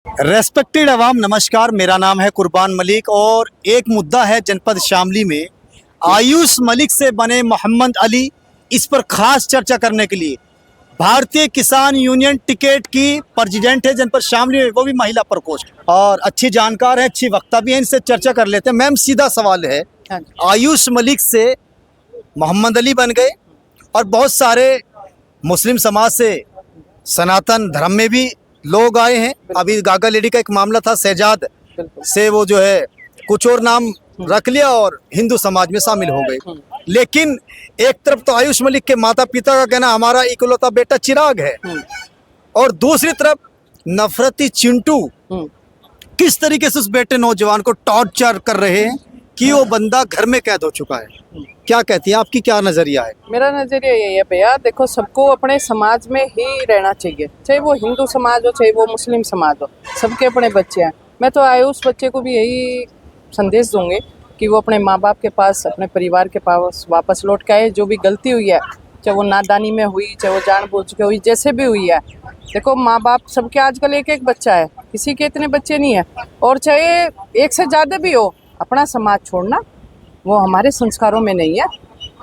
Respected अवाम, नमस्कार। मेरा नाम है कुर्बान मलिक और एक मुद्दा है जनपद शामली में आयुष मलिक से बने मोहम्मद अली। इस पर खास चर्चा करने के लिए भारतीय किसान यूनियन टिकट की प्रेसिडेंट है जनपद शामली में, वो भी महिला प्रकोष्ठ, और अच्छी जानकार है, अच्छी वक्ता भी है। इनसे चर्चा कर लेते हैं। मैम, सीधा सवाल है, आयुष मलिक से मोहम्मद अली बन गए और बहुत सारे मुस्लिम समाज से सनातन धर्म में भी लोग आए हैं। अभी गागा लेडी का एक मामला था, शहजाद से वो जो है कुछ और नाम रख लिया और हिंदू समाज में शामिल हो गए। लेकिन एक तरफ तो आयुष मलिक के माता पिता का कहना हमारा इकलौता बेटा चिराग है, और दूसरी तरफ नफरती चिंटू किस तरीके से उस बेटे नौजवान को टॉर्चर कर रहे हैं कि वो बंदा घर में कैद हो चुका है। क्या कहती है, आपकी क्या नजरिया है? मेरा नजरिया यही है भैया, देखो सबको अपने समाज में ही रहना चाहिए, चाहे वो हिंदू समाज हो चाहे वो मुस्लिम समाज हो, सबके अपने बच्चे हैं। मैं तो आयुष बच्चे को भी यही संदेश दूंगी कि वो अपने माँ बाप के पास, अपने परिवार के पास वापस लौट के आए। जो भी गलती हुई है, चाहे वो नादानी में हुई, चाहे वो जानबूझ के हुई, जैसे भी हुई है, देखो माँ बाप सबके आजकल एक एक बच्चा है, किसी के इतने बच्चे नहीं है। और चाहे एक से ज़्यादा भी हो, अपना समाज छोड़ना वो हमारे संस्कारों में नहीं है।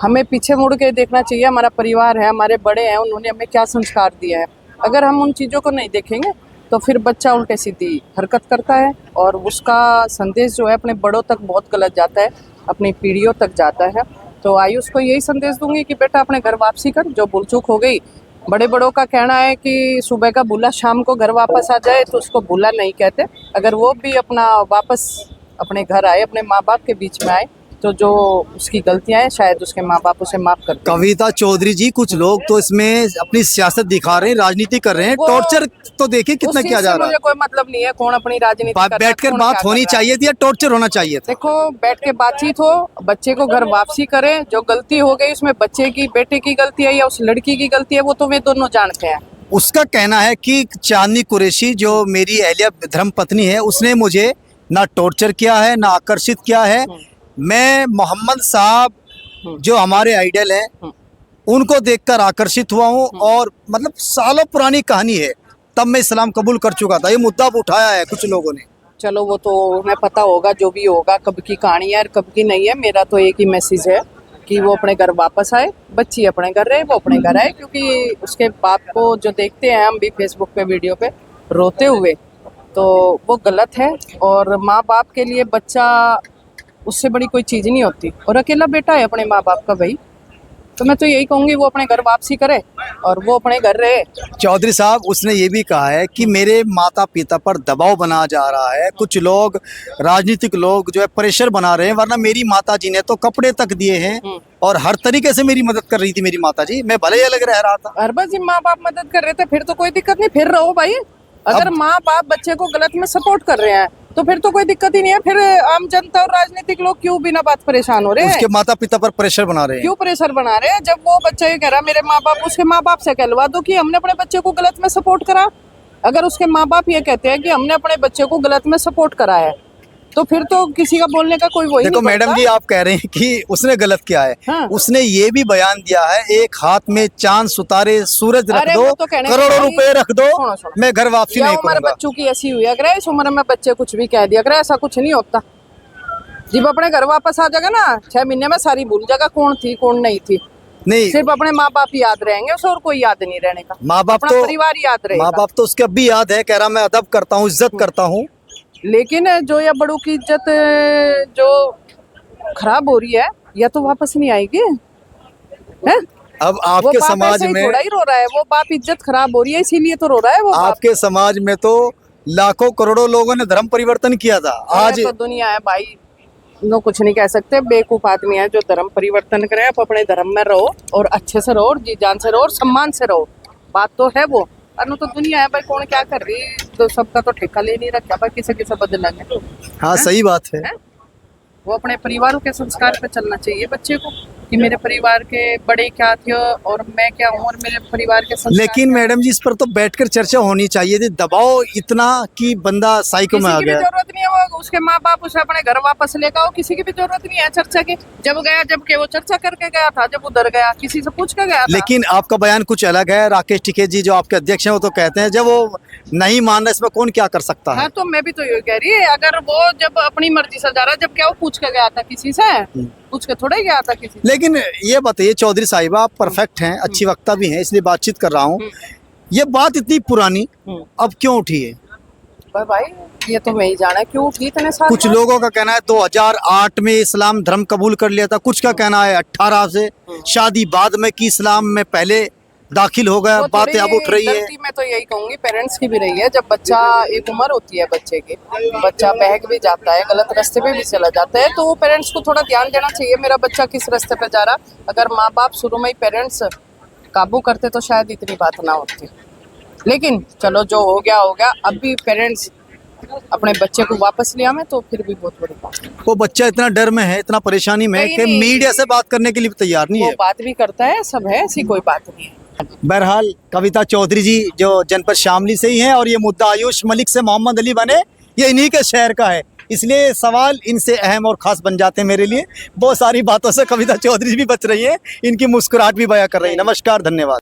हमें पीछे मुड़ के देखना चाहिए, हमारा परिवार है, हमारे बड़े हैं, उन्होंने हमें क्या संस्कार दिया है। अगर हम उन चीज़ों को नहीं देखेंगे तो फिर बच्चा उल्टे सीधी हरकत करता है और उसका संदेश जो है अपने बड़ों तक बहुत गलत जाता है, अपनी पीढ़ियों तक जाता है। तो आयुष को यही संदेश दूंगी कि बेटा अपने घर वापसी कर, जो भूल चूक हो गई। बड़े बड़ों का कहना है कि सुबह का भूला शाम को घर वापस आ जाए, तो उसको भूला नहीं कहते। अगर वो भी अपना वापस अपने घर आए, अपने माँ बाप के बीच में आए, तो जो उसकी गलतियां हैं शायद उसके माँ बाप उसे माफ कर दें। कविता चौधरी जी, कुछ लोग तो इसमें अपनी सियासत दिखा रहे हैं, राजनीति कर रहे हैं। टॉर्चर तो देखिए कितना किया जा रहा है। मुझे कोई मतलब नहीं है कौन अपनी राजनीति कर रहा है, बैठकर कौन बात क्या होनी कर रहा है। चाहिए थी या टॉर्चर होना चाहिए था? देखो, बैठ के बातचीत हो, बच्चे को घर वापसी करें। जो गलती हो गई उसमें बच्चे की, बेटे की गलती है या उस लड़की की गलती है, वो तो वे दोनों जानते हैं। उसका कहना है कि चांदनी कुरैशी जो मेरी अहलिया धर्म पत्नी है, उसने मुझे ना टॉर्चर किया है ना आकर्षित किया है। मैं मोहम्मद साहब जो हमारे आइडल हैं उनको देखकर आकर्षित हुआ हूँ, और मतलब सालों पुरानी कहानी है, तब मैं इस्लाम कबूल कर चुका था। ये मुद्दा उठाया है कुछ लोगों ने। चलो वो तो उन्हें पता होगा, जो भी होगा, कब की कहानी है और कब की नहीं है। मेरा तो एक ही मैसेज है कि वो अपने घर वापस आए, बच्ची अपने घर रहे, वो अपने घर आए। क्योंकि उसके बाप को जो देखते हैं हम भी फेसबुक पे, वीडियो पे रोते हुए, तो वो गलत है। और माँ बाप के लिए बच्चा उससे बड़ी कोई चीज़ नहीं होती, और अकेला बेटा है अपने माँ बाप का भाई। तो मैं तो यही कहूँगी वो अपने घर वापसी करे और वो अपने घर रहे। चौधरी साहब, उसने ये भी कहा है कि मेरे माता पिता पर दबाव बनाया जा रहा है, कुछ लोग, राजनीतिक लोग जो है प्रेशर बना रहे हैं, वरना मेरी माता जी ने तो कपड़े तक दिए हैं और हर तरीके से मेरी मदद कर रही थी मेरी माता जी। मैं भले ही अलग रह रहा था। हर जी माँ बाप मदद कर रहे थे, फिर तो कोई दिक्कत नहीं, फिर रहो भाई। अगर माँ बाप बच्चे को गलत में सपोर्ट कर रहे हैं तो फिर तो कोई दिक्कत ही नहीं है। फिर आम जनता और राजनीतिक लोग क्यों बिना बात परेशान हो रहे हैं? उसके माता पिता पर प्रेशर बना रहे हैं। क्यों प्रेशर बना रहे हैं? जब वो बच्चा ये कह रहा मेरे माँ बाप, उसके माँ बाप से कहलवा दो कि हमने अपने बच्चे को गलत में सपोर्ट करा। अगर उसके माँ बाप ये कहते हैं कि हमने अपने बच्चे को गलत में सपोर्ट करा है, तो फिर तो किसी का बोलने का कोई वही देखो नहीं मैडम जी, आप कह रहे हैं कि उसने गलत किया है। हाँ। उसने ये भी बयान दिया है, एक हाथ में चांद सितारे सूरज रख अरे दो, वो तो कहने का करोड़ों भाई, रुपए रख दो, सुनो। मैं घर वापसी नहीं उम्र करूंगा। बच्चों की ऐसी हुई, अगर इस उम्र में बच्चे कुछ भी कह दिया करे, ऐसा कुछ नहीं होता। जब अपने घर वापस आ जाएगा ना, 6 महीने में सारी भूल जाएगा कौन थी कौन नहीं थी। नहीं, सिर्फ अपने माँ बाप ही याद रहेंगे उसे, और कोई याद नहीं रहने का। माँ बाप अपना तो, परिवार याद रहेगा। माँ बाप तो उसके अब भी याद है, कह रहा मैं अदब करता हूँ, इज्जत करता हूँ। लेकिन जो या बड़ों की इज्जत जो खराब हो रही है, या तो वापस नहीं आएगी है? अब आपके समाज में थोड़ा ही रो रहा है, वो बाप इज्जत खराब हो रही है इसीलिए तो रो रहा है वो बाप। आपके समाज में तो लाखों करोड़ों लोगों ने धर्म परिवर्तन किया था। आज तो दुनिया है भाई, नो कुछ नहीं कह सकते। बेवकूफ आदमी है जो धर्म परिवर्तन करे। आप अपने धर्म में रहो और अच्छे से रहो और जी जान से रहो और सम्मान से रहो, बात तो है वो। अनु तो दुनिया है भाई, कौन क्या कर रही है, तो सबका तो ठेका ले नहीं रखा भाई, किसे किसे बदलेंगे। हाँ, सही बात है। वो अपने परिवारों के संस्कार पे चलना चाहिए बच्चे को। कि मेरे परिवार के बड़े क्या थे और मैं क्या हूँ और मेरे परिवार के संस्कार लेकिन क्या हैं। मैडम जी इस पर तो बैठकर चर्चा होनी चाहिए थी, दबाव इतना कि बंदा साइको में किसी आ की भी गया। जरूरत नहीं है, वो उसके माँ बाप उसे अपने घर वापस लेकर आओ, किसी की भी जरूरत नहीं है चर्चा की। जब गया, जबकि वो चर्चा करके गया था, जब उधर गया किसी से पूछ के गया था। लेकिन आपका बयान कुछ अलग है। राकेश टिकैत जी जो आपके अध्यक्ष हैं वो तो कहते हैं जब वो नहीं मान रहा इसमें कौन क्या कर सकता है। हाँ, तो मैं भी तो ये कह रही है, अगर वो जब अपनी मर्जी से जा रहा है, जब क्या वो पूछ के गया था किसी से? पूछ के थोड़ा ही गया था किसी से। लेकिन ये बताइए चौधरी साहिबा, आप परफेक्ट हैं, अच्छी वक्ता भी हैं, इसलिए बातचीत कर रहा हूँ। ये बात इतनी पुरानी अब क्यों उठी है? पर भाई ये तो मैं ही जाना है क्यों उठी इतने साल कुछ बाद। लोगों का कहना है 2008 में इस्लाम धर्म कबूल कर लिया था, कुछ का कहना है 18 से शादी बाद में की, इस्लाम में पहले दाखिल हो गया। वो बातें अब थोड़ी उठ रही है। गलती मैं तो यही कहूंगी पेरेंट्स की भी रही है। जब बच्चा, एक उम्र होती है बच्चे की, बच्चा बहक भी जाता है, गलत रास्ते पे भी चला जाता है, तो वो पेरेंट्स को थोड़ा ध्यान देना चाहिए मेरा बच्चा किस रास्ते पे जा रहा। अगर माँ बाप शुरू में ही पेरेंट्स काबू करते तो शायद इतनी बात ना होती। लेकिन चलो जो हो गया, अब भी पेरेंट्स अपने बच्चे को वापस लिया में तो फिर भी बहुत बड़ी बात है। वो बच्चा इतना डर में है, इतना परेशानी में है नहीं, कि नहीं। मीडिया से बात करने के लिए भी तैयार नहीं वो है। बात भी करता है, सब है, ऐसी कोई बात नहीं है। बहरहाल कविता चौधरी जी जो जनपद शामली से ही हैं और ये मुद्दा आयुष मलिक से मोहम्मद अली बने, ये इन्हीं के शहर का है, इसलिए सवाल इनसे अहम और खास बन जाते हैं मेरे लिए। बहुत सारी बातों से कविता चौधरी भी बच रही है, इनकी मुस्कुराहट भी बयां कर रही है। नमस्कार, धन्यवाद।